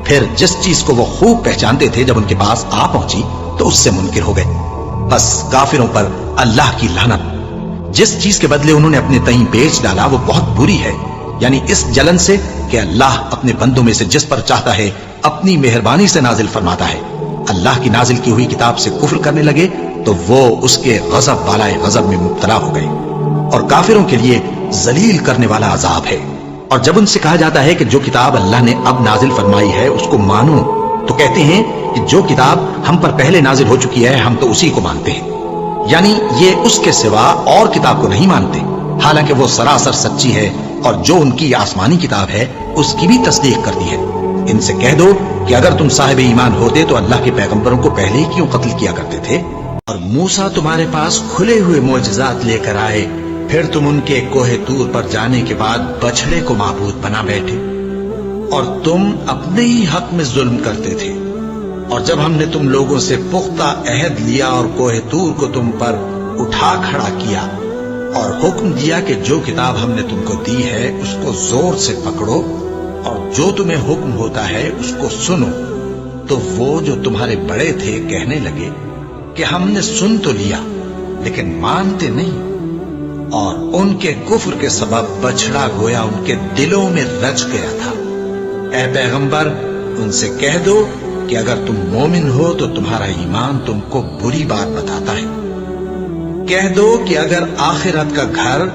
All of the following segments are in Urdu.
پھر جس چیز کو وہ خوب پہچانتے تھے جب ان کے پاس آ پہنچی تو اس سے منکر ہو گئے۔ بس کافروں پر اللہ کی لعنت۔ جس چیز کے بدلے انہوں نے اپنے تئیں بیچ ڈالا وہ بہت بری ہے، یعنی اس جلن سے کہ اللہ اپنے بندوں میں سے جس پر چاہتا ہے اپنی مہربانی سے نازل فرماتا ہے۔ اللہ کی نازل کی ہوئی کتاب سے کفر کرنے لگے تو وہ اس کے غضب والائے غضب میں مبتلا ہو گئے، اور کافروں کے لیے ذلیل کرنے والا عذاب ہے۔ اور جب ان سے کہا جاتا ہے کہ جو کتاب اللہ نے اب نازل فرمائی ہے اس کو مانو، تو کہتے ہیں کہ جو کتاب ہم پر پہلے نازل ہو چکی ہے ہم تو اسی کو مانتے ہیں، یعنی یہ اس کے سوا اور کتاب کو نہیں مانتے، حالانکہ وہ سراسر سچی ہے، اور جو ان کی آسمانی کتاب ہے اس کی بھی تصدیق کرتی ہے۔ ان سے کہہ دو کہ اگر تم صاحب ایمان ہوتے تو اللہ کے پیغمبروں کو پہلے ہی کیوں قتل کیا کرتے تھے؟ اور موسیٰ تمہارے پاس کھلے ہوئے معجزات لے کر آئے، پھر تم ان کے کوہ طور پر جانے کے بعد بچڑے کو معبود بنا بیٹھے، اور تم اپنے ہی حق میں ظلم کرتے تھے۔ اور جب ہم نے تم لوگوں سے پختہ عہد لیا اور کوہ طور کو تم پر اٹھا کھڑا کیا اور حکم دیا کہ جو کتاب ہم نے تم کو دی ہے اس کو زور سے پکڑو اور جو تمہیں حکم ہوتا ہے اس کو سنو، تو وہ جو تمہارے بڑے تھے کہنے لگے کہ ہم نے سن تو لیا لیکن مانتے نہیں، اور ان کے کفر کے سبب بچڑا گویا ان کے دلوں میں رچ گیا تھا۔ اے پیغمبر ان سے کہہ دو کہ اگر تم مومن ہو تو تمہارا ایمان تم کو بری بات بتاتا ہے۔ کہہ دو کہ اگر آخرت کا گھر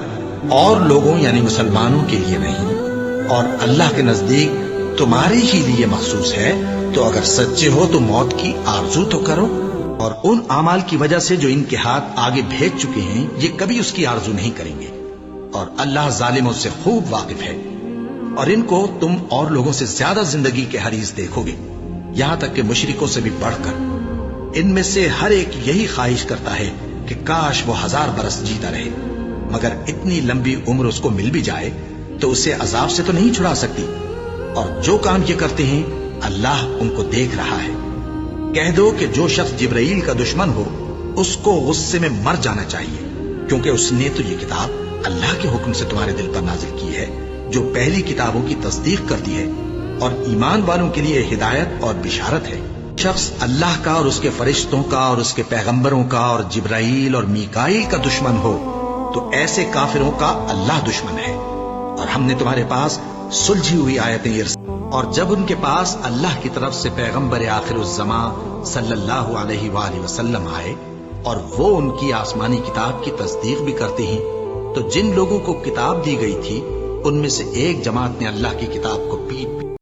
اور لوگوں یعنی مسلمانوں کے لیے نہیں اور اللہ کے نزدیک تمہارے ہی لیے مخصوص ہے تو اگر سچے ہو تو موت کی آرزو تو کرو، اور ان اعمال کی وجہ سے جو ان کے ہاتھ آگے بھیج چکے ہیں یہ کبھی اس کی آرزو نہیں کریں گے، اور اللہ ظالموں سے خوب واقف ہے۔ اور ان کو تم اور لوگوں سے زیادہ زندگی کے حریص دیکھو گے، یہاں تک کہ مشرکوں سے بھی بڑھ کر۔ ان میں سے ہر ایک یہی خواہش کرتا ہے کہ کاش وہ 1000 برس جیتا رہے، مگر اتنی لمبی عمر اس کو مل بھی جائے تو اسے عذاب سے تو نہیں چھڑا سکتی، اور جو کام یہ کرتے ہیں اللہ ان کو دیکھ رہا ہے۔ کہہ دو کہ جو شخص جبرائیل کا دشمن ہو اس کو غصے میں مر جانا چاہیے، کیونکہ اس نے تو یہ کتاب اللہ کے حکم سے تمہارے دل پر نازل کی ہے جو پہلی کتابوں کی تصدیق کرتی ہے اور ایمان والوں کے لیے ہدایت اور بشارت ہے۔ شخص اللہ کا اور اس کے فرشتوں کا اور اس کے پیغمبروں کا اور جبرائیل اور میکائیل کا دشمن ہو تو ایسے کافروں کا اللہ دشمن ہے۔ اور ہم نے تمہارے پاس سلجھی ہوئی آیتیں اور جب ان کے پاس اللہ کی طرف سے پیغمبر آخر الزمان صلی اللہ علیہ وآلہ وسلم آئے اور وہ ان کی آسمانی کتاب کی تصدیق بھی کرتے ہیں، تو جن لوگوں کو کتاب دی گئی تھی ان میں سے ایک جماعت نے اللہ کی کتاب کو پیٹ